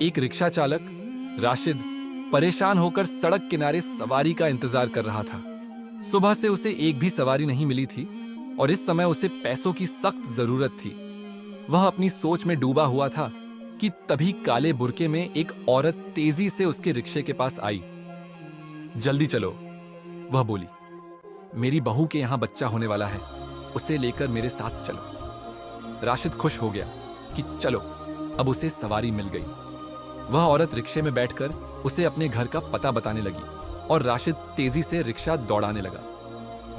एक रिक्शा चालक राशिद परेशान होकर सड़क किनारे सवारी का इंतजार कर रहा था। सुबह से उसे एक भी सवारी नहीं मिली थी और इस समय उसे पैसों की सख्त जरूरत थी। वह अपनी सोच में डूबा हुआ था कि तभी काले बुर्के में एक औरत तेजी से उसके रिक्शे के पास आई। जल्दी चलो, वह बोली। मेरी बहू के यहां बच्चा होने वाला है, उसे लेकर मेरे साथ चलो। राशिद खुश हो गया कि चलो, अब उसे सवारी मिल गई। वह औरत रिक्शे में बैठकर उसे अपने घर का पता बताने लगी और राशिद तेजी से रिक्शा दौड़ाने लगा।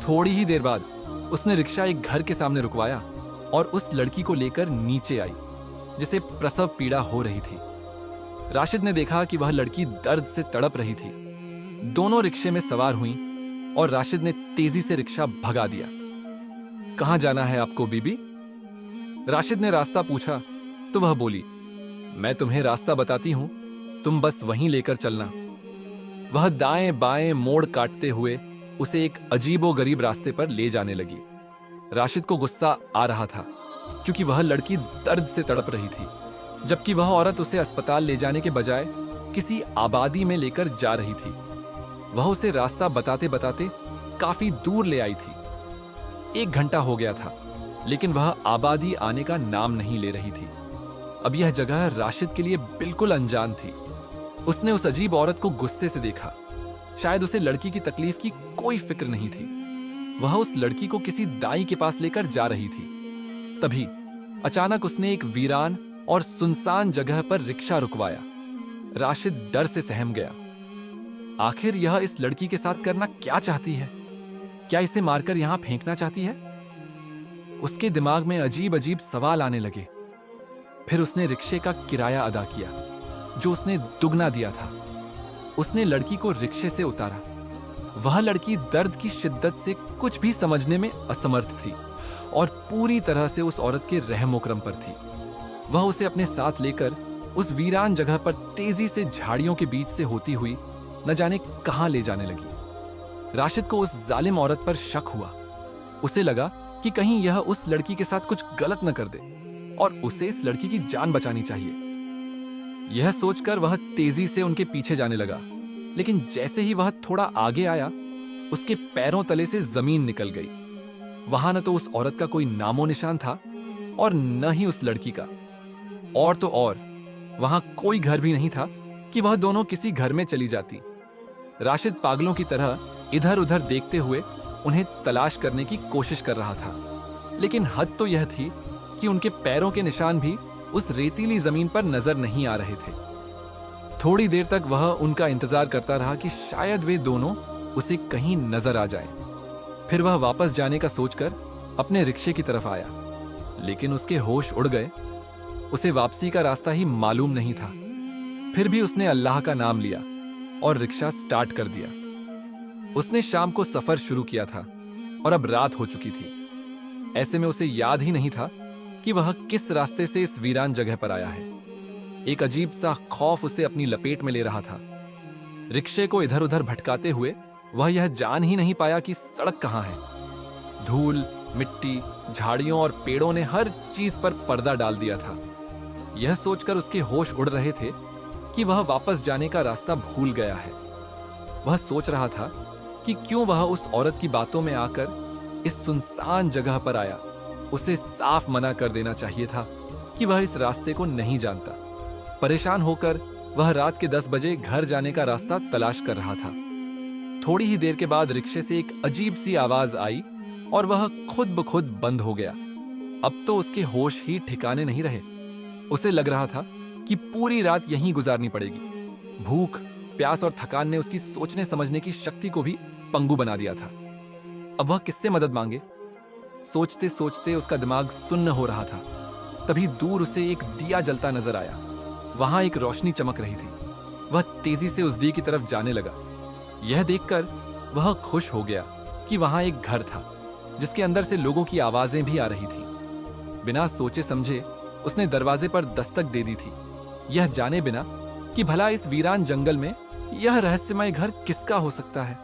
थोड़ी ही देर बाद उसने रिक्शा एक घर के सामने रुकवाया और उस लड़की को लेकर नीचे आई जिसे प्रसव पीड़ा हो रही थी। राशिद ने देखा कि वह लड़की दर्द से तड़प रही थी। दोनों रिक्शे में सवार हुईं और राशिद ने तेजी से रिक्शा भगा दिया। कहां जाना है आपको बीबी? राशिद ने रास्ता पूछा तो वह बोली, मैं तुम्हें रास्ता बताती हूं, तुम बस वहीं लेकर चलना। वह दाएं बाएं मोड़ काटते हुए उसे एक अजीबोगरीब रास्ते पर ले जाने लगी। राशिद को गुस्सा आ रहा था क्योंकि वह लड़की दर्द से तड़प रही थी, जबकि वह औरत उसे अस्पताल ले जाने के बजाय किसी आबादी में लेकर जा रही थी। वह उसे रास्ता बताते बताते काफी दूर ले आई थी। 1 घंटा हो गया था, लेकिन वह आबादी आने का नाम नहीं ले रही थी। अब यह जगह राशिद के लिए बिल्कुल अनजान थी। उसने उस अजीब औरत को गुस्से से देखा। शायद उसे लड़की की तकलीफ की कोई फिक्र नहीं थी। वह उस लड़की को किसी दाई के पास लेकर जा रही थी। तभी अचानक उसने एक वीरान और सुनसान जगह पर रिक्शा रुकवाया। राशिद डर से सहम गया। आखिर यह इस लड़की के साथ करना क्या चाहती है? क्या इसे मारकर यहां फेंकना चाहती है? उसके दिमाग में अजीब अजीब सवाल आने लगे। फिर उसने रिक्शे का किराया अदा किया, जो उसने दुगना दिया था। उसने लड़की को रिक्शे से उतारा। वह लड़की दर्द की शिद्दत से कुछ भी समझने में असमर्थ थी और पूरी तरह से उस औरत के रहमो करम पर थी। वह उसे अपने साथ लेकर उस वीरान जगह पर तेजी से झाड़ियों के बीच से होती हुई न जाने कहां ले जाने लगी। राशिद को उस जालिम औरत पर शक हुआ। उसे लगा कि कहीं यह उस लड़की के साथ कुछ गलत न कर दे और उसे इस लड़की की जान बचानी चाहिए। यह सोचकर वह तेजी से उनके पीछे जाने लगा, लेकिन जैसे ही वह थोड़ा आगे आया, उसके पैरों तले से जमीन निकल गई। वहां न तो उस औरत का कोई नामो निशान था और न ही उस लड़की का। और तो और वहां कोई घर भी नहीं था कि वह दोनों किसी घर में चली जाती। राशिद पागलों की तरह इधर उधर देखते हुए उन्हें तलाश करने की कोशिश कर रहा था, लेकिन हद तो यह थी कि उनके पैरों के निशान भी उस रेतीली जमीन पर नजर नहीं आ रहे थे। थोड़ी देर तक वह उनका इंतजार करता रहा कि शायद वे दोनों उसे कहीं नजर आ जाएं। फिर वह वापस जाने का सोचकर अपने रिक्शे की तरफ आया, लेकिन उसके होश उड़ गए। उसे वापसी का रास्ता ही मालूम नहीं था। फिर भी उसने अल्लाह का नाम लिया और रिक्शा स्टार्ट कर दिया। उसने शाम को सफर शुरू किया था और अब रात हो चुकी थी। ऐसे में उसे याद ही नहीं था कि वह किस रास्ते से इस वीरान जगह पर आया है। एक अजीब सा खौफ उसे अपनी लपेट में ले रहा था। रिक्शे को इधर उधर भटकाते हुए वह यह जान ही नहीं पाया कि सड़क कहां है। धूल, मिट्टी, झाड़ियों और पेड़ों ने हर चीज पर पर्दा डाल दिया था। यह सोचकर उसके होश उड़ रहे थे कि वह वापस जाने का रास्ता भूल गया है। वह सोच रहा था कि क्यों वह उस औरत की बातों में आकर इस सुनसान जगह पर आया। उसे साफ मना कर देना चाहिए था कि वह इस रास्ते को नहीं जानता। परेशान होकर वह रात के 10 बजे घर जाने का रास्ता तलाश कर रहा था। थोड़ी ही देर के बाद रिक्शे से एक अजीब सी आवाज आई और वह खुद ब खुद बंद हो गया। अब तो उसके होश ही ठिकाने नहीं रहे। उसे लग रहा था कि पूरी रात यहीं गुजारनी पड़ेगी। भूख, प्यास और थकान ने उसकी सोचने समझने की शक्ति को भी पंगु बना दिया था। अब वह किससे मदद मांगे? सोचते सोचते उसका दिमाग सुन्न हो रहा था। तभी दूर उसे एक दिया जलता नजर आया। वहां एक रोशनी चमक रही थी। वह तेजी से उस दिए की तरफ जाने लगा। यह देखकर वह खुश हो गया कि वहां एक घर था जिसके अंदर से लोगों की आवाजें भी आ रही थी। बिना सोचे समझे उसने दरवाजे पर दस्तक दे दी थी, यह जाने बिना कि भला इस वीरान जंगल में यह रहस्यमय घर किसका हो सकता है।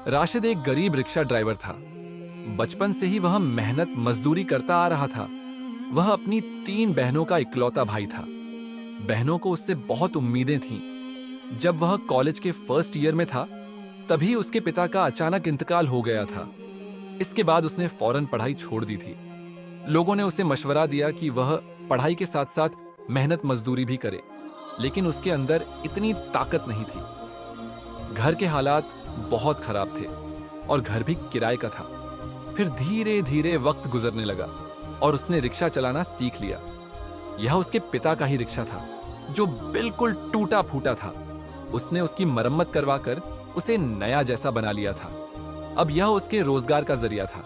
राशिद एक गरीब रिक्शा ड्राइवर था। बचपन से ही वह मेहनत मजदूरी करता आ रहा था। वह अपनी 3 बहनों का इकलौता भाई था। बहनों को उससे बहुत उम्मीदें थीं। जब वह कॉलेज के फर्स्ट ईयर में था, तभी उसके पिता का अचानक इंतकाल हो गया था। इसके बाद उसने फौरन पढ़ाई छोड़ दी थी। लोगों ने उसे मशवरा दिया कि वह पढ़ाई के साथ साथ मेहनत मजदूरी भी करे, लेकिन उसके अंदर इतनी ताकत नहीं थी। घर के हालात बहुत खराब थे और घर भी किराए का था। फिर धीरे धीरे वक्त गुजरने लगा और उसने रिक्शा चलाना सीख लिया। यह उसके पिता का ही रिक्शा था, जो बिल्कुल टूटा फूटा था। उसने उसकी मरम्मत करवाकर उसे नया जैसा बना लिया था। अब यह उसके रोजगार का जरिया था।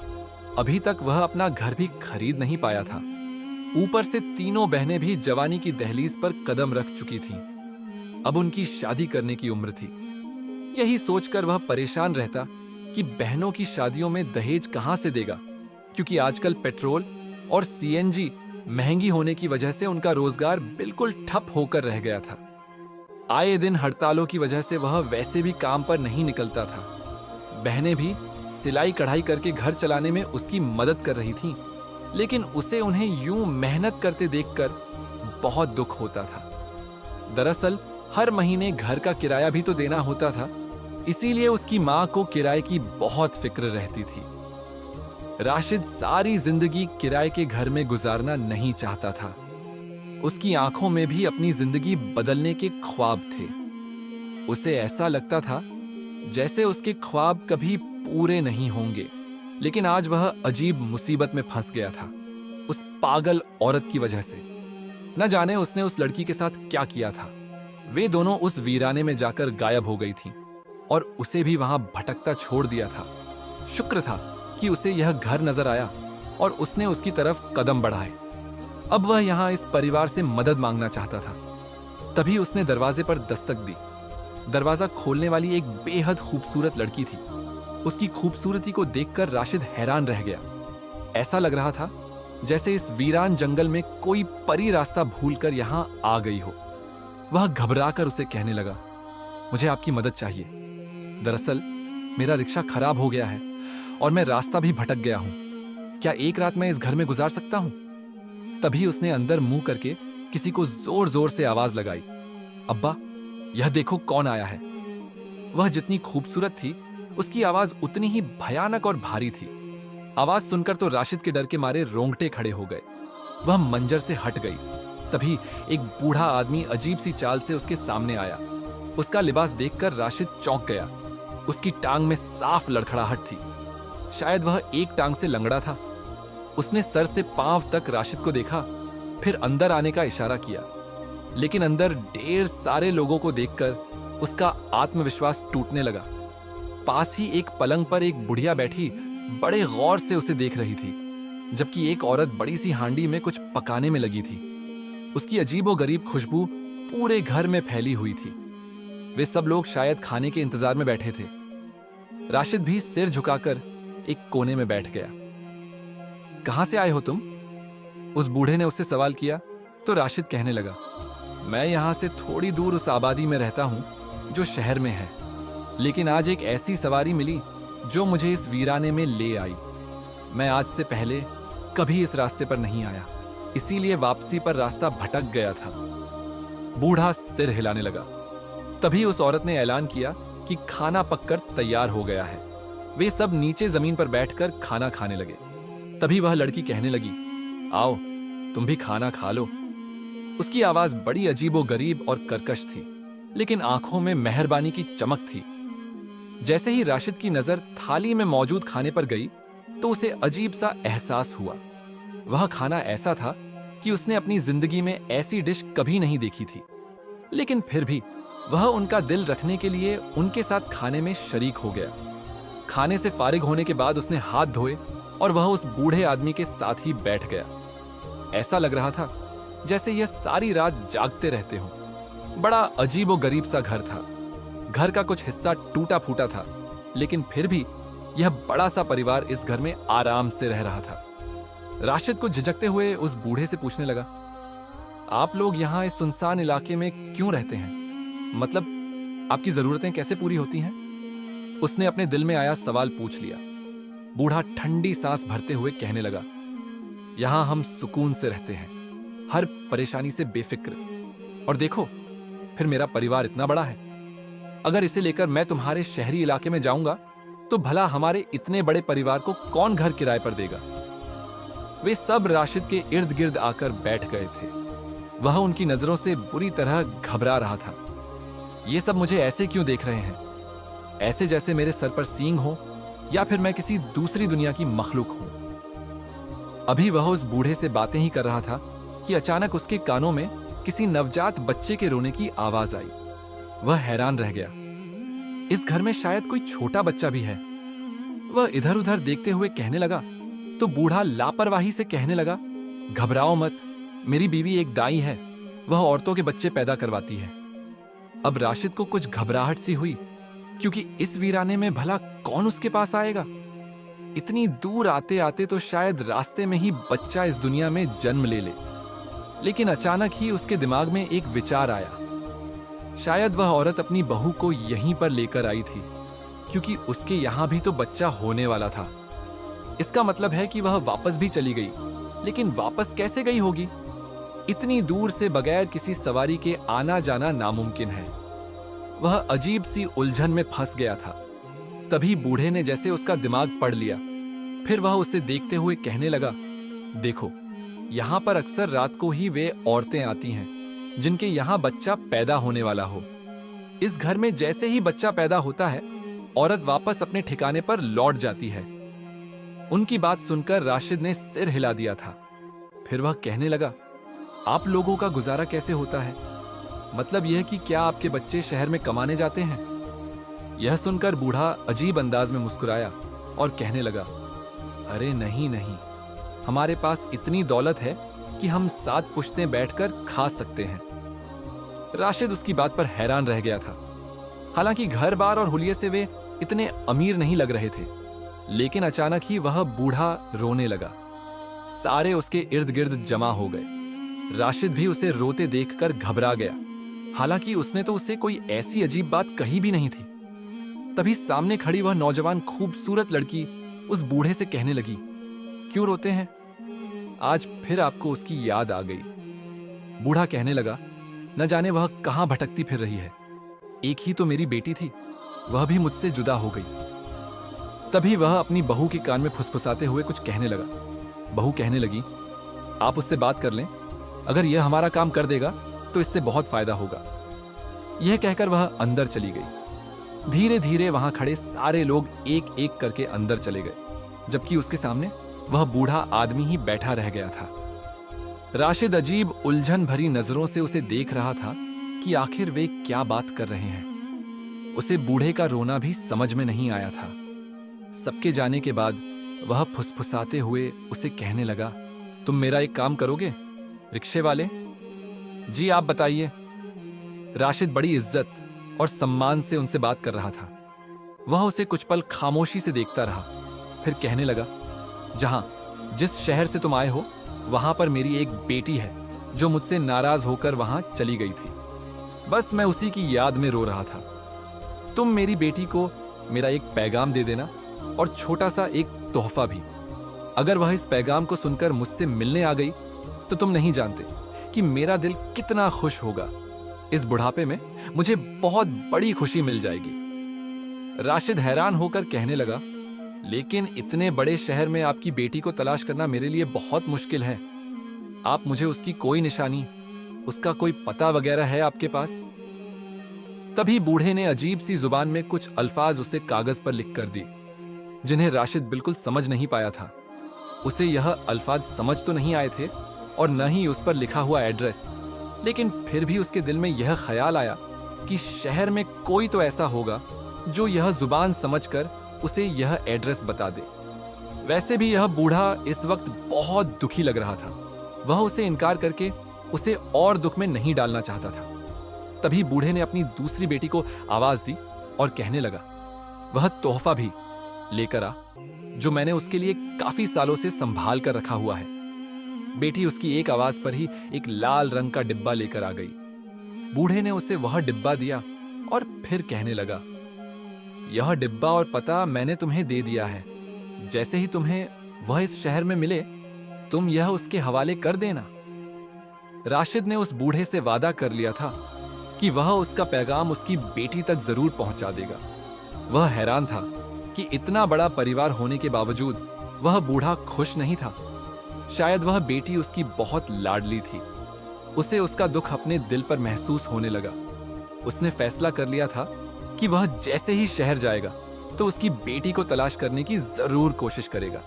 अभी तक वह अपना घर भी खरीद नहीं पाया था। ऊपर से तीनों बहनें भी जवानी की दहलीज पर कदम रख चुकी थीं। अब उनकी शादी करने की उम्र थी। यही सोचकर वह परेशान रहता कि बहनों की शादियों में दहेज कहां से देगा, क्योंकि आजकल पेट्रोल और सीएनजी महंगी होने की वजह से उनका रोजगार बिल्कुल ठप होकर रह गया था। आए दिन हड़तालों की वजह से वह वैसे भी काम पर नहीं निकलता था। बहनें भी सिलाई कढ़ाई करके घर चलाने में उसकी मदद कर रही थीं, लेकिन उसे उन्हें यूं मेहनत करते देखकर बहुत दुख होता था। दरअसल हर महीने घर का किराया भी तो देना होता था, इसीलिए उसकी मां को किराए की बहुत फिक्र रहती थी। राशिद सारी जिंदगी किराए के घर में गुजारना नहीं चाहता था। उसकी आंखों में भी अपनी जिंदगी बदलने के ख्वाब थे। उसे ऐसा लगता था जैसे उसके ख्वाब कभी पूरे नहीं होंगे। लेकिन आज वह अजीब मुसीबत में फंस गया था, उस पागल औरत की वजह से। न जाने उसने उस लड़की के साथ क्या किया था। वे दोनों उस वीराने में जाकर गायब हो गई थीं और उसे भी वहां भटकता छोड़ दिया था। शुक्र था कि उसे यह घर नजर आया और उसने उसकी तरफ कदम बढ़ाए। अब वह यहां इस परिवार से मदद मांगना चाहता था। तभी उसने दरवाजे पर दस्तक दी। दरवाजा खोलने वाली एक बेहद खूबसूरत लड़की थी। उसकी खूबसूरती को देखकर राशिद हैरान रह गया। ऐसा लग रहा था जैसे इस वीरान जंगल में कोई परी रास्ता भूलकर यहां आ गई हो। वह घबराकर उसे कहने लगा, मुझे आपकी मदद चाहिए। दरअसल मेरा रिक्शा खराब हो गया है और मैं रास्ता भी भटक गया हूं। क्या एक रात मैं इस घर में गुजार सकता हूं? तभी उसने अंदर मुंह करके किसी को जोर जोर से आवाज लगाई, अब्बा, यह देखो कौन आया है। वह जितनी खूबसूरत थी, उसकी आवाज उतनी ही भयानक और भारी थी। आवाज सुनकर तो राशिद के डर के मारे रोंगटे खड़े हो गए। वह मंजर से हट गई। तभी एक बूढ़ा आदमी अजीब सी चाल से उसके सामने आया। उसका लिबास देखकर राशिद चौंक गया। उसकी टांग में साफ लड़खड़ाहट थी। शायद वह एक टांग से लंगड़ा था। उसने सर से पांव तक राशिद को देखा, फिर अंदर आने का इशारा किया। लेकिन अंदर ढेर सारे लोगों को देखकर उसका आत्मविश्वास टूटने लगा। पास ही एक पलंग पर एक बुढ़िया बैठी बड़े गौर से उसे देख रही थी, जबकि एक औरत बड़ी सी हांडी में कुछ पकाने में लगी थी। उसकी अजीबोगरीब खुशबू पूरे घर में फैली हुई थी। वे सब लोग शायद खाने के इंतजार में बैठे थे। राशिद भी सिर झुकाकर एक कोने में बैठ गया। कहां से आए हो तुम? उस बूढ़े ने उससे सवाल किया तो राशिद कहने लगा, मैं यहां से थोड़ी दूर उस आबादी में रहता हूं जो शहर में है, लेकिन आज एक ऐसी सवारी मिली जो मुझे इस वीराने में ले आई। मैं आज से पहले कभी इस रास्ते पर नहीं आया, इसीलिए वापसी पर रास्ता भटक गया था। बूढ़ा सिर हिलाने लगा। तभी उस औरत ने ऐलान किया कि खाना पककर तैयार हो गया है। वे सब नीचे जमीन पर बैठकर खाना खाने लगे। तभी वह लड़की कहने लगी, आओ तुम भी खाना खा लो। उसकी आवाज बड़ी अजीबोगरीब और कर्कश थी, लेकिन आंखों में मेहरबानी की चमक थी। जैसे ही राशिद की नजर थाली में मौजूद खाने पर गई तो उसे अजीब सा एहसास हुआ। वह खाना ऐसा था कि उसने अपनी जिंदगी में ऐसी डिश कभी नहीं देखी थी, लेकिन फिर भी वह उनका दिल रखने के लिए उनके साथ खाने में शरीक हो गया। खाने से फारिग होने के बाद उसने हाथ धोए और वह उस बूढ़े आदमी के साथ ही बैठ गया। ऐसा लग रहा था जैसे यह सारी रात जागते रहते हों। बड़ा अजीबोगरीब सा घर था। घर का कुछ हिस्सा टूटा फूटा था, लेकिन फिर भी यह बड़ा सा परिवार इस घर में आराम से रह रहा था। राशिद को झिझकते हुए उस बूढ़े से पूछने लगा, आप लोग यहां इस सुनसान इलाके में क्यों रहते हैं? मतलब आपकी जरूरतें कैसे पूरी होती हैं? उसने अपने दिल में आया सवाल पूछ लिया। बूढ़ा ठंडी सांस भरते हुए कहने लगा, यहां हम सुकून से रहते हैं, हर परेशानी से बेफिक्र। और देखो, फिर मेरा परिवार इतना बड़ा है। अगर इसे लेकर मैं तुम्हारे शहरी इलाके में जाऊंगा तो भला हमारे इतने बड़े परिवार को कौन घर किराए पर देगा? वे सब राशिद के इर्द गिर्द आकर बैठ गए थे। वह उनकी नजरों से बुरी तरह घबरा रहा था। ये सब मुझे ऐसे क्यों देख रहे हैं? ऐसे जैसे मेरे सर पर सींग हो या फिर मैं किसी दूसरी दुनिया की मखलूक हूं। अभी वह उस बूढ़े से बातें ही कर रहा था कि अचानक उसके कानों में किसी नवजात बच्चे के रोने की आवाज आई। वह हैरान रह गया। इस घर में शायद कोई छोटा बच्चा भी है। वह इधर उधर देखते हुए कहने लगा तो बूढ़ा लापरवाही से कहने लगा, घबराओ मत, मेरी बीवी एक दाई है, वह औरतों के बच्चे पैदा करवाती है। अब राशिद को कुछ घबराहट सी हुई, क्योंकि इस वीराने में भला कौन उसके पास आएगा? इतनी दूर आते आते तो शायद रास्ते में ही बच्चा इस दुनिया में जन्म ले ले। लेकिन अचानक ही उसके दिमाग में एक विचार आया। शायद वह औरत अपनी बहू को यहीं पर लेकर आई थी, क्योंकि उसके यहां भी तो बच्चा होने वाला था। इसका मतलब है कि वह वापस भी चली गई, लेकिन वापस कैसे गई होगी? इतनी दूर से बगैर किसी सवारी के आना जाना नामुमकिन है। वह अजीब सी उलझन में फंस गया था। तभी बूढ़े ने जैसे उसका दिमाग पढ़ लिया। फिर वह उसे देखते हुए कहने लगा, देखो, यहां पर अक्सर रात को ही वे औरतें आती हैं जिनके यहां बच्चा पैदा होने वाला हो। इस घर में जैसे ही बच्चा पैदा होता है, औरत वापस अपने ठिकाने पर लौट जाती है। उनकी बात सुनकर राशिद ने सिर हिला दिया था। फिर वह कहने लगा, आप लोगों का गुजारा कैसे होता है? मतलब यह कि क्या आपके बच्चे शहर में कमाने जाते हैं? यह सुनकर बूढ़ा अजीब अंदाज में मुस्कुराया और कहने लगा, अरे नहीं नहीं, हमारे पास इतनी दौलत है कि हम 7 पुश्तें बैठकर खा सकते हैं। राशिद उसकी बात पर हैरान रह गया था। हालांकि घर बार और हुलिये से वे इतने अमीर नहीं लग रहे थे, लेकिन अचानक ही वह बूढ़ा रोने लगा। सारे उसके इर्द गिर्द जमा हो गए। राशिद भी उसे रोते देखकर घबरा गया। हालांकि उसने तो उसे कोई ऐसी अजीब बात कही भी नहीं थी। तभी सामने खड़ी वह नौजवान खूबसूरत लड़की उस बूढ़े से कहने लगी, क्यों रोते हैं? आज फिर आपको उसकी याद आ गई। बूढ़ा कहने लगा, न जाने वह कहां भटकती फिर रही है। एक ही तो मेरी बेटी थी, वह भी मुझसे जुदा हो गई। तभी वह अपनी बहू के कान में फुसफुसाते हुए कुछ कहने लगा। बहू कहने लगी, आप उससे बात कर लें, अगर यह हमारा काम कर देगा तो इससे बहुत फायदा होगा। यह कहकर वह अंदर चली गई। धीरे धीरे वहां खड़े सारे लोग एक एक करके अंदर चले गए, जबकि उसके सामने वह बूढ़ा आदमी ही बैठा रह गया था। राशिद अजीब उलझन भरी नजरों से उसे देख रहा था कि आखिर वे क्या बात कर रहे हैं। उसे बूढ़े का रोना भी समझ में नहीं आया था। सबके जाने के बाद वह फुसफुसाते हुए उसे कहने लगा, तुम मेरा एक काम करोगे, रिक्शे वाले? जी आप बताइए। राशिद बड़ी इज्जत और सम्मान से उनसे बात कर रहा था। वह उसे कुछ पल खामोशी से देखता रहा, फिर कहने लगा, जिस शहर से तुम आए हो वहां पर मेरी एक बेटी है जो मुझसे नाराज होकर वहां चली गई थी। बस मैं उसी की याद में रो रहा था। तुम मेरी बेटी को मेरा एक पैगाम दे देना और छोटा सा एक तोहफा भी। अगर वह इस पैगाम को सुनकर मुझसे मिलने आ गई तो तुम नहीं जानते कि मेरा दिल कितना खुश होगा। इस बुढ़ापे में मुझे बहुत बड़ी खुशी मिल जाएगी। राशिद हैरान होकर कहने लगा, लेकिन इतने बड़े शहर में आपकी बेटी को तलाश करना मेरे लिए बहुत मुश्किल है। आप मुझे उसकी कोई निशानी, उसका कोई पता वगैरह है आपके पास? तभी बूढ़े ने अजीब सी जुबान में कुछ अल्फाज उसे कागज पर लिख कर दी, जिन्हें राशिद बिल्कुल समझ नहीं पाया था। उसे यह अल्फाज समझ तो नहीं आए थे और न ही उस पर लिखा हुआ एड्रेस, लेकिन फिर भी उसके दिल में यह ख्याल आया कि शहर में कोई तो ऐसा होगा जो यह जुबान समझकर उसे यह एड्रेस बता दे। वैसे भी यह बूढ़ा इस वक्त बहुत दुखी लग रहा था। वह उसे इनकार करके उसे और दुख में नहीं डालना चाहता था। तभी बूढ़े ने अपनी दूसरी बेटी को आवाज दी और कहने लगा, वह तोहफा भी लेकर आ जो मैंने उसके लिए काफी सालों से संभाल कर रखा हुआ है। बेटी उसकी एक आवाज पर ही एक लाल रंग का डिब्बा लेकर आ गई। बूढ़े ने उसे वह डिब्बा दिया और फिर कहने लगा, यह डिब्बा और पता मैंने तुम्हें दे दिया है। जैसे ही तुम्हें वह इस शहर में मिले तुम यह उसके हवाले कर देना। राशिद ने उस बूढ़े से वादा कर लिया था कि वह उसका पैगाम उसकी बेटी तक जरूर पहुंचा देगा। वह हैरान था कि इतना बड़ा परिवार होने के बावजूद वह बूढ़ा खुश नहीं था। शायद वह बेटी उसकी बहुत लाडली थी। उसे उसका दुख अपने दिल पर महसूस होने लगा। उसने फैसला कर लिया था कि वह जैसे ही शहर जाएगा तो उसकी बेटी को तलाश करने की जरूर कोशिश करेगा।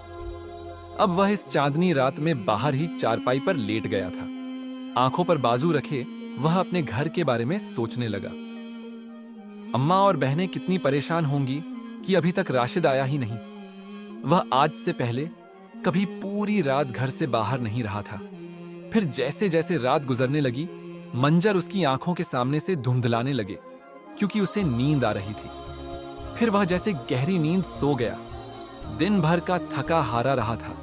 अब वह इस चांदनी रात में बाहर ही चारपाई पर लेट गया था। आंखों पर बाजू रखे वह अपने घर के बारे में सोचने लगा। अम्मा और बहनें कितनी परेशान होंगी कि अभी तक राशिद आया ही नहीं। वह आज से पहले कभी पूरी रात घर से बाहर नहीं रहा था। फिर जैसे जैसे रात गुजरने लगी, मंजर उसकी आंखों के सामने से धुंधलाने लगे क्योंकि उसे नींद आ रही थी। फिर वह जैसे गहरी नींद सो गया। दिन भर का थका हारा रहा था।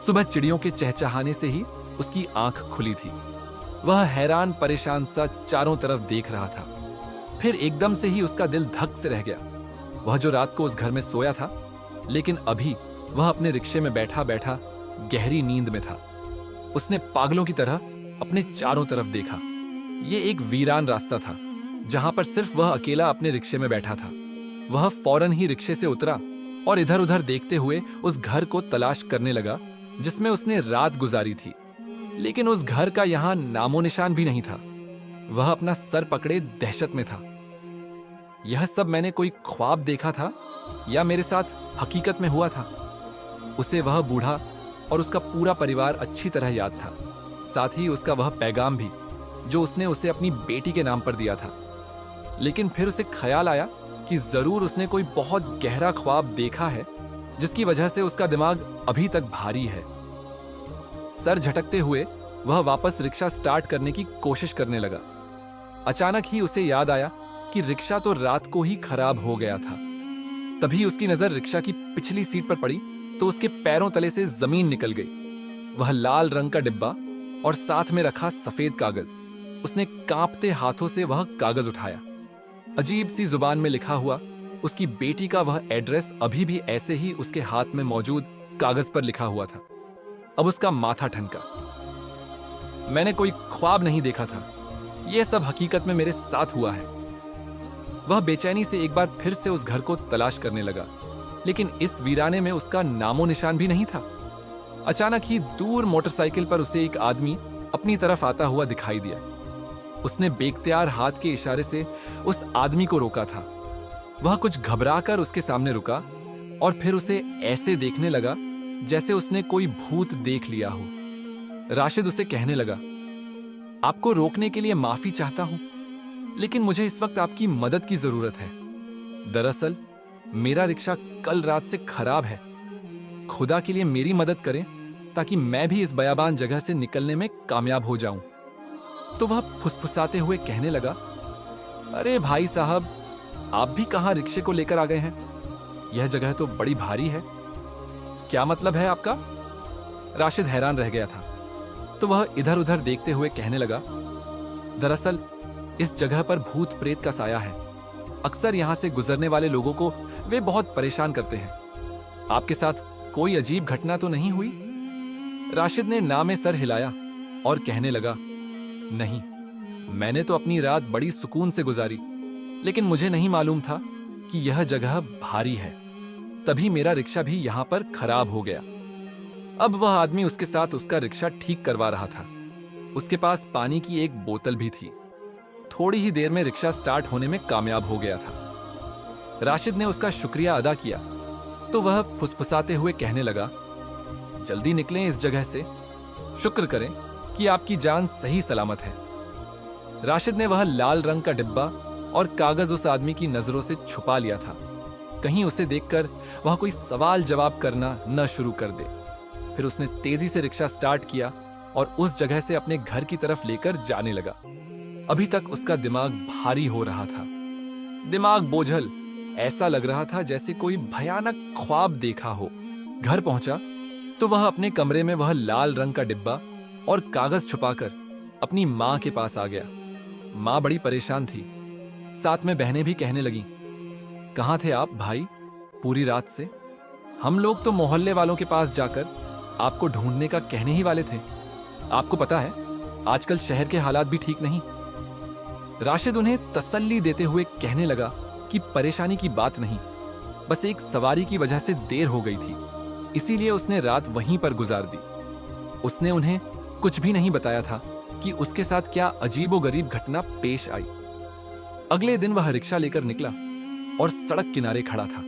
सुबह चिड़ियों के चहचहाने से ही उसकी आंख खुली थी। वह हैरान परेशान सा चारों तरफ देख रहा था। फिर एकदम से ही उसका दिल धक से रह गया। वह जो रात को उस घर में सोया था, लेकिन अभी वह अपने रिक्शे में बैठा बैठा गहरी नींद में था। उसने पागलों की तरह अपने चारों तरफ देखा। यह एक वीरान रास्ता था जहां पर सिर्फ वह अकेला अपने रिक्शे में बैठा था। वह फौरन ही रिक्शे से उतरा और इधर उधर देखते हुए उस घर को तलाश करने लगा जिसमें उसने रात गुजारी थी। लेकिन उस घर का यहां नामो निशान भी नहीं था। वह अपना सर पकड़े दहशत में था। यह सब मैंने कोई ख्वाब देखा था या मेरे साथ हकीकत में हुआ था? उसे वह बूढ़ा और उसका पूरा परिवार अच्छी तरह याद था, साथ ही उसका वह पैगाम भी जो उसने उसे अपनी बेटी के नाम पर दिया था। लेकिन फिर उसे ख्याल आया कि जरूर उसने कोई बहुत गहरा ख्वाब देखा है जिसकी वजह से उसका दिमाग अभी तक भारी है। सर झटकते हुए वह वापस रिक्शा स्टार्ट करने की कोशिश करने लगा। अचानक ही उसे याद आया कि रिक्शा तो रात को ही खराब हो गया था। तभी उसकी नजर रिक्शा की पिछली सीट पर पड़ी तो उसके पैरों तले से जमीन निकल गई। वह लाल रंग का डिब्बा और साथ में रखा सफेद कागज। उसने कांपते हाथों से वह कागज उठाया। अजीब सी जुबान में लिखा हुआ उसकी बेटी का वह एड्रेस अभी भी ऐसे ही उसके हाथ में मौजूद कागज पर लिखा हुआ था। अब उसका माथा ठनका। मैंने कोई ख्वाब नहीं देखा था, यह सब हकीकत में मेरे साथ हुआ है। वह बेचैनी से एक बार फिर से उस घर को तलाश करने लगा, लेकिन इस वीराने में उसका नामो निशान भी नहीं था। अचानक ही दूर मोटरसाइकिल पर उसे एक आदमी अपनी तरफ आता हुआ दिखाई दिया। उसने बेख्तियार हाथ के इशारे से उस आदमी को रोका था। वह कुछ घबराकर उसके सामने रुका और फिर उसे ऐसे देखने लगा जैसे उसने कोई भूत देख लिया हो। राशिद उसे कहने लगा, आपको रोकने के लिए माफी चाहता हूं, लेकिन मुझे इस वक्त आपकी मदद की जरूरत है। दरअसल मेरा रिक्शा कल रात से खराब है। खुदा के लिए मेरी मदद करें ताकि मैं भी इस बयाबान जगह से निकलने में कामयाब हो जाऊं। तो वह फुसफुसाते हुए कहने लगा, अरे भाई साहब, आप भी कहां रिक्शे को लेकर आ गए हैं? यह जगह तो बड़ी भारी है। क्या मतलब है आपका? राशिद हैरान रह गया था। तो वह इधर उधर देखते हुए कहने लगा, दरअसल इस जगह पर भूत प्रेत का साया है। अक्सर यहां से गुजरने वाले लोगों को वे बहुत परेशान करते हैं। आपके साथ कोई अजीब घटना तो नहीं हुई? राशिद ने ना में सर हिलाया और कहने लगा, नहीं, मैंने तो अपनी रात बड़ी सुकून से गुजारी, लेकिन मुझे नहीं मालूम था कि यह जगह भारी है। तभी मेरा रिक्शा भी यहां पर खराब हो गया। अब वह आदमी उसके साथ उसका रिक्शा ठीक करवा रहा था। उसके पास पानी की एक बोतल भी थी। थोड़ी ही देर में रिक्शा स्टार्ट होने में कामयाब हो गया था। राशिद ने उसका शुक्रिया अदा किया तो वह फुसफुसाते हुए कहने लगा, जल्दी निकलें इस जगह से। शुक्र करें कि आपकी जान सही सलामत है। राशिद ने वह लाल रंग का डिब्बा और कागज उस आदमी की नजरों से छुपा लिया था, कहीं उसे देखकर वह कोई सवाल जवाब करना न शुरू कर दे। फिर उसने तेजी से रिक्शा स्टार्ट किया और उस जगह से अपने घर की तरफ लेकर जाने लगा। अभी तक उसका दिमाग भारी हो रहा था, दिमाग बोझल, ऐसा लग रहा था जैसे कोई भयानक ख्वाब देखा हो। घर पहुंचा तो वह अपने कमरे में वह लाल रंग का डिब्बा और कागज छुपाकर अपनी मां के पास आ गया। मां बड़ी परेशान थी। साथ में बहनें भी कहने लगीं, कहां थे आप भाई पूरी रात से? हम लोग तो मोहल्ले वालों के पास जाकर आपको ढूंढने का कहने ही वाले थे। आपको पता है आजकल शहर के हालात भी ठीक नहीं। राशिद उन्हें तसल्ली देते हुए कहने लगा कि परेशानी की बात नहीं, बस एक सवारी की वजह से देर हो गई थी, इसीलिए उसने रात वहीं पर गुजार दी। उसने उन्हें कुछ भी नहीं बताया था कि उसके साथ क्या अजीबोगरीब घटना पेश आई। अगले दिन वह रिक्शा लेकर निकला और सड़क किनारे खड़ा था।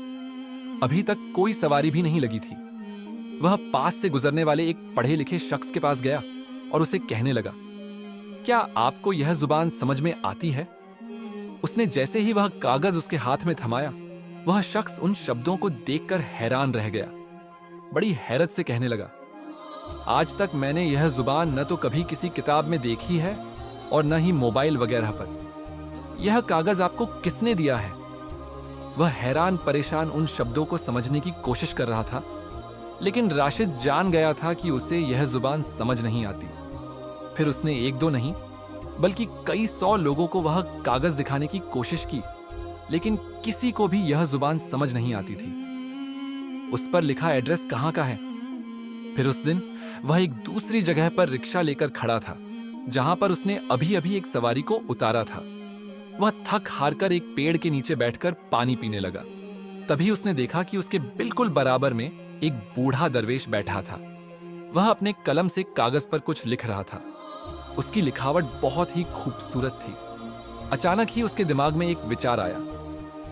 अभी तक कोई सवारी भी नहीं लगी थी। वह पास से गुजरने वाले एक पढ़े लिखे शख्स के पास गया और उसे कहने लगा, क्या आपको यह जुबान समझ में आती है? उसने जैसे ही वह कागज उसके हाथ में थमाया, वह शख्स उन शब्दों को देखकर हैरान रह गया। बड़ी हैरत से कहने लगा, आज तक मैंने यह जुबान न तो कभी किसी किताब में देखी है और न ही मोबाइल वगैरह पर। यह कागज आपको किसने दिया है? वह हैरान परेशान उन शब्दों को समझने की कोशिश कर रहा था, लेकिन राशिद जान गया था कि उसे यह जुबान समझ नहीं आती। फिर उसने एक दो नहीं बल्कि कई 100 लोगों को वह कागज दिखाने की कोशिश की, लेकिन किसी को भी यह जुबान समझ नहीं आती थी। उस पर लिखा एड्रेस कहां का है? फिर उस दिन वह एक दूसरी जगह पर रिक्शा लेकर खड़ा था, जहां पर उसने अभी अभी एक सवारी को उतारा था। वह थक हार कर एक पेड़ के नीचे बैठकर पानी पीने लगा। तभी उसने देखा कि उसके बिल्कुल बराबर में एक बूढ़ा दरवेश बैठा था। वह अपने कलम से कागज पर कुछ लिख रहा था। उसकी लिखावट बहुत ही खूबसूरत थी। अचानक ही उसके दिमाग में एक विचार आया।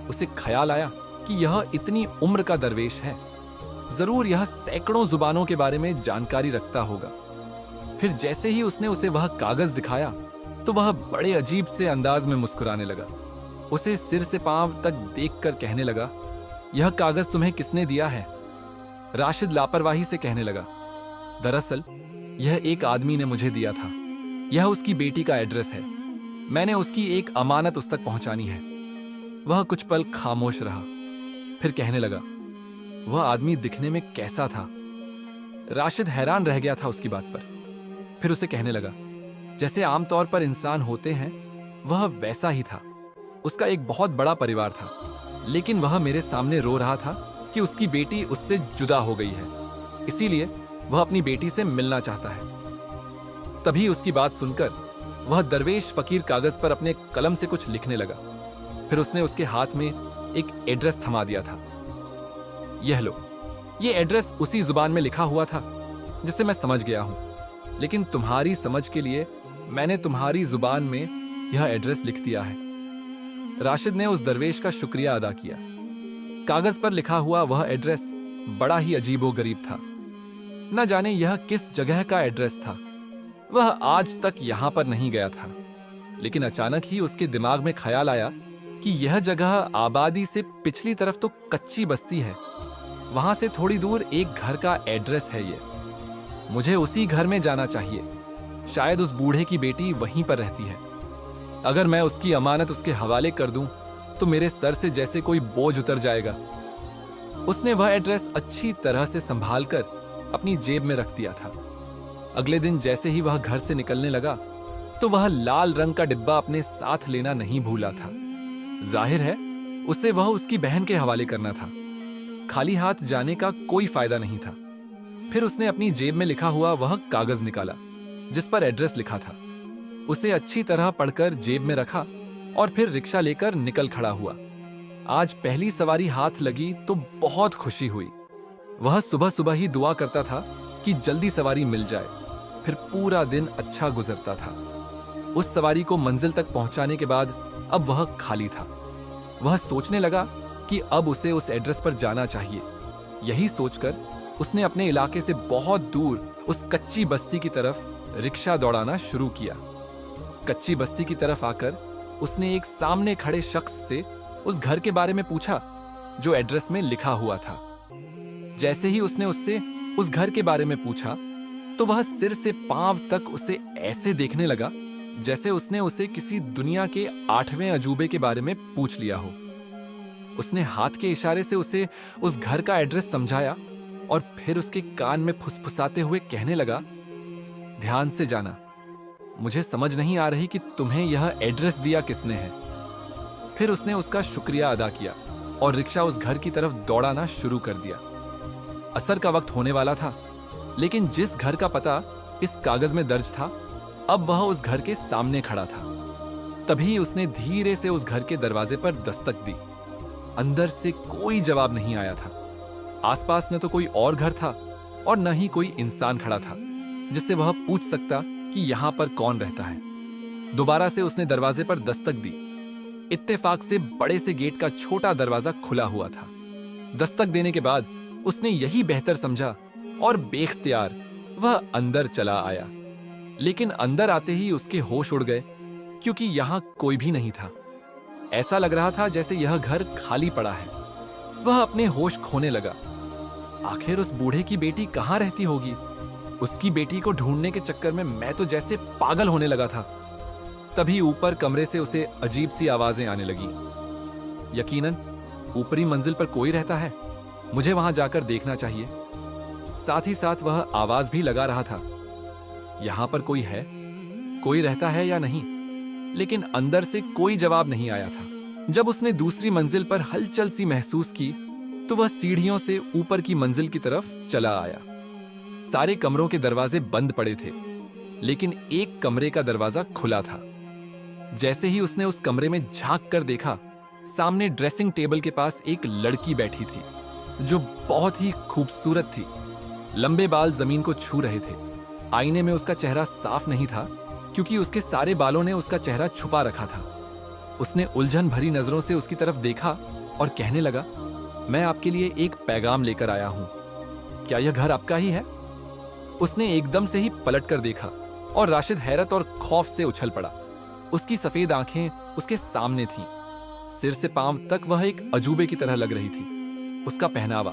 उसे ख्याल आया कि यह इतनी उम्र का दरवेश है, जरूर यह सैकड़ों जुबानों के बारे में जानकारी रखता होगा। फिर जैसे ही उसने उसे वह कागज दिखाया तो वह बड़े अजीब से अंदाज में मुस्कुराने लगा। उसे सिर से पांव तक देखकर कहने लगा, यह कागज तुम्हें किसने दिया है? राशिद लापरवाही से कहने लगा, दरअसल यह एक आदमी ने मुझे दिया था। यह उसकी बेटी का एड्रेस है। मैंने उसकी एक अमानत उस तक पहुंचानी है। वह कुछ पल खामोश रहा, फिर कहने लगा, वह आदमी दिखने में कैसा था? राशिद हैरान रह गया था उसकी बात पर। फिर उसे कहने लगा, जैसे आमतौर पर इंसान होते हैं वह वैसा ही था। उसका एक बहुत बड़ा परिवार था, लेकिन वह मेरे सामने रो रहा था कि उसकी बेटी उससे जुदा हो गई है, इसीलिए वह अपनी बेटी से मिलना चाहता है। तभी उसकी बात सुनकर वह दरवेश फकीर कागज पर अपने कलम से कुछ लिखने लगा। फिर उसने उसके हाथ में एक एड्रेस थमा दिया था। यह लो, यह एड्रेस उसी जुबान में लिखा हुआ था जिसे मैं समझ गया हूं, लेकिन तुम्हारी समझ के लिए मैंने तुम्हारी जुबान में यह एड्रेस लिख दिया है। राशिद ने उस दरवेश का शुक्रिया अदा किया। कागज पर लिखा हुआ वह एड्रेस बड़ा ही अजीबोगरीब था। न जाने यह किस जगह का एड्रेस था। वह आज तक यहां पर नहीं गया था, लेकिन अचानक ही उसके दिमाग में ख्याल आया कि यह जगह आबादी से पिछली तरफ तो कच्ची बस्ती है, वहां से थोड़ी दूर एक घर का एड्रेस है। ये मुझे उसी घर में जाना चाहिए। शायद उस बूढ़े की बेटी वहीं पर रहती है। अगर मैं उसकी अमानत उसके हवाले कर दूं तो मेरे सर से जैसे कोई बोझ उतर जाएगा। उसने वह एड्रेस अच्छी तरह से संभालकर अपनी जेब में रख दिया था। अगले दिन जैसे ही वह घर से निकलने लगा तो वह लाल रंग का डिब्बा अपने साथ लेना नहीं भूला था। जाहिर है उसे वह उसकी बहन के हवाले करना था। खाली हाथ जाने का कोई फायदा नहीं था। फिर उसने अपनी जेब में लिखा हुआ वह कागज निकाला जिस पर एड्रेस लिखा था। उसे अच्छी तरह पढ़कर जेब में रखा और फिर रिक्शा लेकर निकल खड़ा हुआ। आज पहली सवारी हाथ लगी तो बहुत खुशी हुई। वह सुबह सुबह ही दुआ करता था कि जल्दी सवारी मिल जाए, फिर पूरा दिन अच्छा गुजरता था। उस सवारी को मंजिल तक पहुंचाने के बाद अब वह खाली था। वह सोचने लगा कि अब उसे उस एड्रेस पर जाना चाहिए। यही सोचकर उसने अपने इलाके से बहुत दूर उस कच्ची बस्ती की तरफ रिक्शा दौड़ाना शुरू किया। कच्ची बस्ती की तरफ आकर उसने एक सामने खड़े शख्स से उस घर के बारे में पूछा जो एड्रेस में लिखा हुआ था। जैसे ही उसने उससे उस घर के बारे में पूछा तो वह सिर से पांव तक उसे ऐसे देखने लगा जैसे उसने उसे किसी दुनिया के 8वें अजूबे के बारे में पूछ लिया हो। उसने हाथ के इशारे से उसे उस घर का एड्रेस समझाया और फिर उसके कान में फुसफुसाते हुए कहने लगा, ध्यान से जाना, मुझे समझ नहीं आ रही कि तुम्हें यह एड्रेस दिया किसने है। फिर उसने उसका शुक्रिया अदा किया और रिक्शा उस घर की तरफ दौड़ाना शुरू कर दिया। असर का वक्त होने वाला था, लेकिन जिस घर का पता इस कागज में दर्ज था अब वह उस घर के सामने खड़ा था। तभी उसने धीरे से उस घर के दरवाजे पर दस्तक दी। अंदर से कोई जवाब नहीं आया था। आसपास न तो कोई और घर था और न ही कोई इंसान खड़ा था जिससे वह पूछ सकता कि यहां पर कौन रहता है। दोबारा से उसने दरवाजे पर दस्तक दी। इत्तेफाक से बड़े से गेट का छोटा दरवाजा खुला हुआ था। दस्तक देने के बाद उसने यही बेहतर समझा और बेख्तियार वह अंदर चला आया। लेकिन अंदर आते ही उसके होश उड़ गए क्योंकि यहां कोई भी नहीं था। ऐसा लग रहा था जैसे यह घर खाली पड़ा है। वह अपने होश खोने लगा। आखिर उस बूढ़े की बेटी कहां रहती होगी? उसकी बेटी को ढूंढने के चक्कर में मैं तो जैसे पागल होने लगा था। तभी ऊपर कमरे से उसे अजीब सी आवाजें आने लगी। यकीनन ऊपरी मंजिल पर कोई रहता है। मुझे वहां जाकर देखना चाहिए। साथ ही साथ वह आवाज भी लगा रहा था, यहां पर कोई है, कोई रहता है या नहीं। लेकिन अंदर से कोई जवाब नहीं आया था। जब उसने दूसरी मंजिल पर हलचल सी महसूस की तो वह सीढ़ियों से ऊपर की मंजिल की तरफ चला आया। सारे कमरों के दरवाजे बंद पड़े थे, लेकिन एक कमरे का दरवाजा खुला था। जैसे ही उसने उस कमरे में झांक कर देखा, सामने ड्रेसिंग टेबल के पास एक लड़की बैठी थी जो बहुत ही खूबसूरत थी। लंबे बाल जमीन को छू रहे थे। आईने में उसका चेहरा साफ नहीं था क्योंकि उसके सारे बालों ने उसका चेहरा छुपा रखा था। उसने उलझन भरी नजरों से उसकी तरफ देखा और कहने लगा, मैं आपके लिए एक पैगाम लेकर आया हूं। क्या यह घर आपका ही है? उसने एकदम से ही पलट कर देखा और राशिद हैरत और खौफ से उछल पड़ा। उसकी सफेद आंखें उसके सामने थीं। सिर से पांव तक वह एक अजूबे की तरह लग रही थी। उसका पहनावा,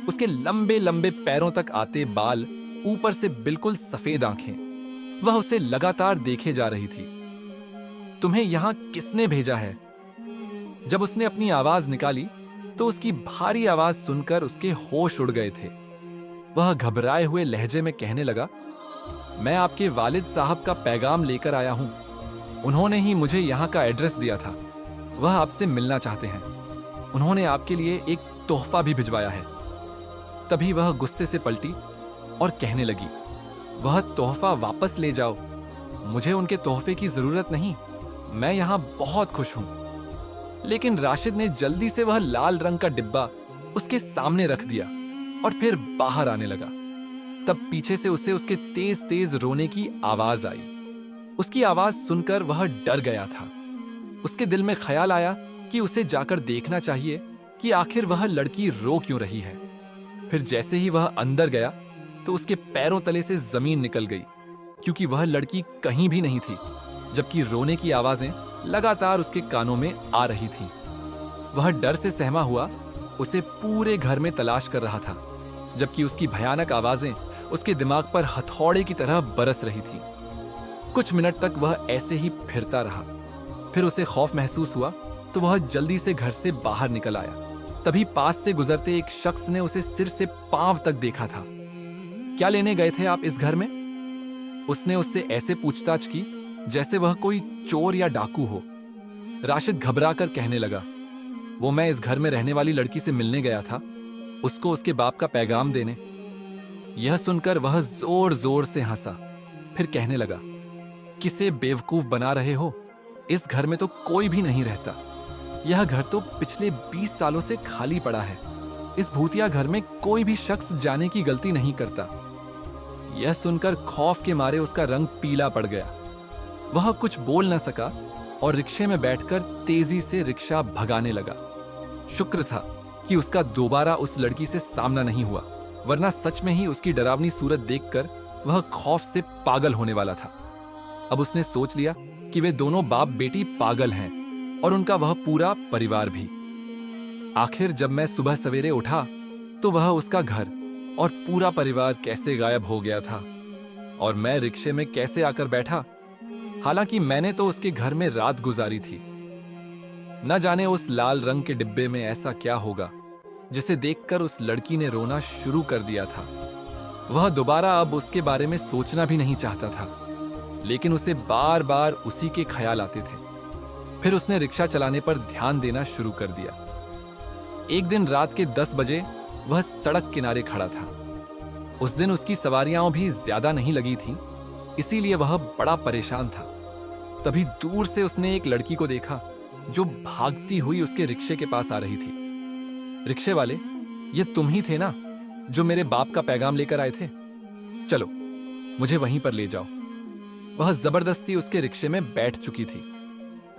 उसके लंबे लंबे पैरों तक आते बाल, ऊपर से बिल्कुल सफेद आंखें, वह उसे लगातार देखे जा रही थी। तुम्हें यहां किसने भेजा है? जब उसने अपनी आवाज निकाली तो उसकी भारी आवाज सुनकर उसके होश उड़ गए थे। वह घबराए हुए लहजे में कहने लगा, मैं आपके वालिद साहब का पैगाम लेकर आया हूं। उन्होंने ही मुझे यहां का एड्रेस दिया था। वह आपसे मिलना चाहते हैं। उन्होंने आपके लिए एक तोहफा भी भिजवाया है। तभी वह गुस्से से पलटी और कहने लगी, वह तोहफा वापस ले जाओ। मुझे उनके तोहफे की जरूरत नहीं। मैं यहां बहुत खुश हूं। लेकिन राशिद ने जल्दी से वह लाल रंग का डिब्बा उसके सामने रख दिया और फिर बाहर आने लगा। तब पीछे से उसे उसके तेज तेज रोने की आवाज आई। उसकी आवाज सुनकर वह डर गया था। उसके दिल में ख्याल आया कि उसे जाकर देखना चाहिए कि आखिर वह लड़की रो क्यों रही है। फिर जैसे ही वह अंदर गया तो उसके पैरों तले से जमीन निकल गई क्योंकि वह लड़की कहीं भी नहीं थी, जबकि रोने की आवाजें लगातार उसके कानों में आ रही थीं। वह डर से सहमा हुआ उसे पूरे घर में तलाश कर रहा था, जबकि उसकी भयानक आवाजें उसके दिमाग पर हथौड़े की तरह बरस रही थी। कुछ मिनट तक वह ऐसे ही फिरता रहा। फिर उसे खौफ महसूस हुआ तो वह जल्दी से घर से बाहर निकल आया। तभी पास से गुजरते एक शख्स ने उसे सिर से पांव तक देखा था। क्या लेने गए थे आप इस घर में? उसने उससे ऐसे पूछताछ की जैसे वह कोई चोर या डाकू हो। राशिद घबराकर कहने लगा, वो मैं इस घर में रहने वाली लड़की से मिलने गया था, उसको उसके बाप का पैगाम देने। यह सुनकर वह जोर जोर से हंसा। फिर कहने लगा, किसे बेवकूफ बना रहे हो? इस घर में तो कोई भी नहीं रहता। यह घर तो पिछले 20 सालों से खाली पड़ा है। इस भूतिया घर में कोई भी शख्स जाने की गलती नहीं करता। यह सुनकर खौफ के मारे उसका रंग पीला पड़ गया। वह कुछ बोल न सका और रिक्शे में बैठकर तेजी से रिक्शा भगाने लगा। शुक्र था कि उसका दोबारा उस लड़की से सामना नहीं हुआ, वरना सच में ही उसकी डरावनी सूरत देखकर वह खौफ से पागल होने वाला था। अब उसने सोच लिया कि वे दोनों बाप बेटी पागल हैं और उनका वह पूरा परिवार भी। आखिर जब मैं सुबह सवेरे उठा तो वह उसका घर और पूरा परिवार कैसे गायब हो गया था और मैं रिक्शे में कैसे आकर बैठा। हालांकि मैंने तो उसके घर में रात गुजारी थी। न जाने उस लाल रंग के डिब्बे में ऐसा क्या होगा जिसे देखकर उस लड़की ने रोना शुरू कर दिया था। वह दोबारा अब उसके बारे में सोचना भी नहीं चाहता था, लेकिन उसे बार बार उसी के ख्याल आते थे। फिर उसने रिक्शा चलाने पर ध्यान देना शुरू कर दिया। एक दिन रात के 10 बजे वह सड़क किनारे खड़ा था। उस दिन उसकी सवारियां भी ज्यादा नहीं लगी थीं, इसीलिए वह बड़ा परेशान था। तभी दूर से उसने एक लड़की को देखा जो भागती हुई उसके रिक्शे के पास आ रही थी। रिक्शे वाले, ये तुम ही थे ना जो मेरे बाप का पैगाम लेकर आए थे? चलो, मुझे वहीं पर ले जाओ। वह जबरदस्ती उसके रिक्शे में बैठ चुकी थी।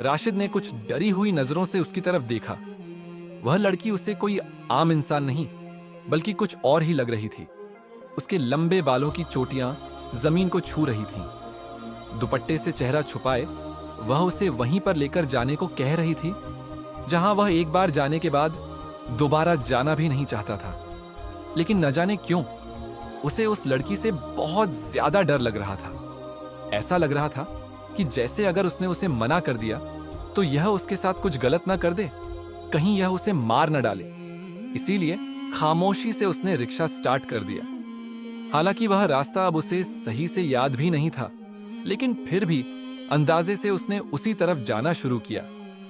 राशिद ने कुछ डरी हुई नजरों से उसकी तरफ देखा। वह लड़की उसे कोई आम इंसान नहीं बल्कि कुछ और ही लग रही थी। उसके लंबे बालों की चोटियां जमीन को छू रही थीं। दुपट्टे से चेहरा छुपाए वह उसे वहीं पर लेकर जाने को कह रही थी जहां वह एक बार जाने के बाद दोबारा जाना भी नहीं चाहता था। लेकिन न जाने क्यों उसे उस लड़की से बहुत ज्यादा डर लग रहा था। ऐसा लग रहा था कि जैसे अगर उसने उसे मना कर दिया तो यह उसके साथ कुछ गलत ना कर दे, कहीं यह उसे मार न डाले। इसीलिए खामोशी से उसने रिक्शा स्टार्ट कर दिया। हालांकि वह रास्ता अब उसे सही से याद भी नहीं था, लेकिन फिर भी अंदाजे से उसने उसी तरफ जाना शुरू किया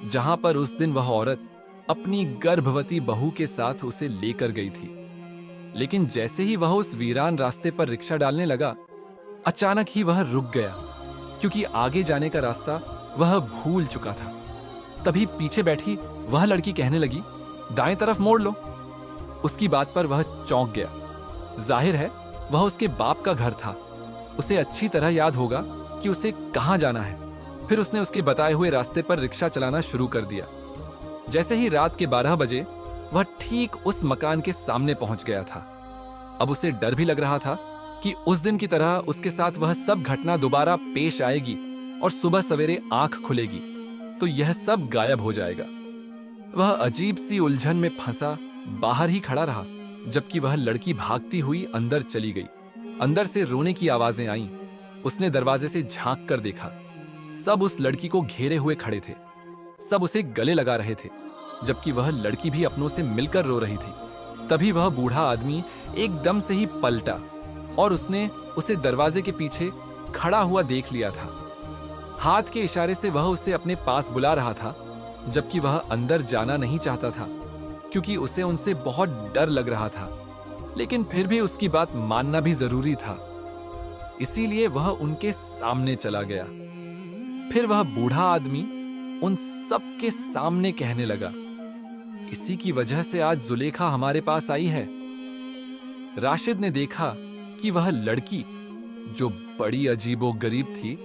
जहां पर उस दिन वह औरत अपनी गर्भवती बहू के साथ उसे लेकर गई थी। लेकिन जैसे ही वह उस वीरान रास्ते पर रिक्शा डालने लगा, अचानक ही वह रुक गया, क्योंकि आगे जाने का रास्ता वह भूल चुका था। तभी पीछे बैठी वह लड़की कहने लगी, दाएं तरफ मोड़ लो। उसकी बात पर वह चौंक गया। जाहिर है वह उसके बाप का घर था। उसे अच्छी तरह याद होगा कि उसे कहां जाना है। फिर उसने उसके बताए हुए रास्ते पर रिक्शा चलाना शुरू कर दिया। जैसे ही रात के 12 बजे वह ठीक उस मकान के सामने पहुंच गया था। अब उसे डर भी लग रहा था कि उस दिन की तरह उसके साथ वह सब घटना दोबारा पेश आएगी और सुबह सवेरे आंख खुलेगी तो यह सब गायब हो जाएगा। वह अजीब सी उलझन में फंसा बाहर ही खड़ा रहा, जबकि वह लड़की भागती हुई अंदर चली गई। अंदर से रोने की आवाजें आईं। उसने दरवाजे से झांक कर देखा। सब उस लड़की को घेरे हुए खड़े थे। सब उसे गले लगा रहे थे, जबकि वह लड़की भी अपनों से मिलकर रो रही थी। तभी वह बूढ़ा आदमी एकदम से ही पलटा और उसने उसे दरवाजे के पीछे खड़ा हुआ देख लिया था। हाथ के इशारे से वह उसे अपने पास बुला रहा था, जबकि वह अंदर जाना नहीं चाहता था क्योंकि उसे उनसे बहुत डर लग रहा था। लेकिन फिर भी उसकी बात मानना भी जरूरी था, इसीलिए वह उनके सामने चला गया। फिर वह बूढ़ा आदमी उन सब के सामने कहने लगा, इसी की वजह से आज जुलेखा हमारे पास आई है। राशिद ने देखा कि वह लड़की, जो बड़ी अजीबो गरीब थी,